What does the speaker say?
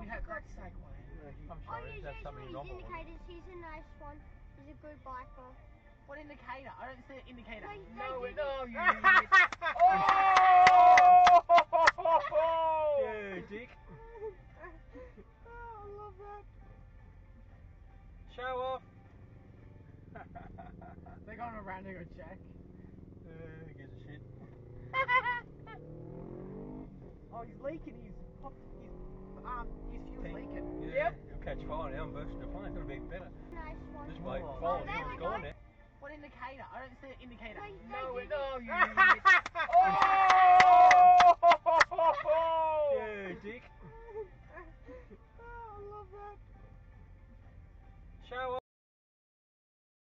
You had God's sake, Wayne. I'm sorry, that's something normal. Indicators. He's a nice one. He's a good biker. What indicator? I don't see an indicator. No, No, you Oh! Yeah, dick. Oh, I love that. Show off. They're going around to go check. Who gives a shit? Oh, he's leaking. His fuel's leaking. Yeah, he'll catch fire now and burst the plane. It'll be better. Nice one. This way, Oh, fire, there it's we gone go. now. What indicator? I don't see an indicator. No, you Oh! Yeah, dick. Oh, I love that. Show off.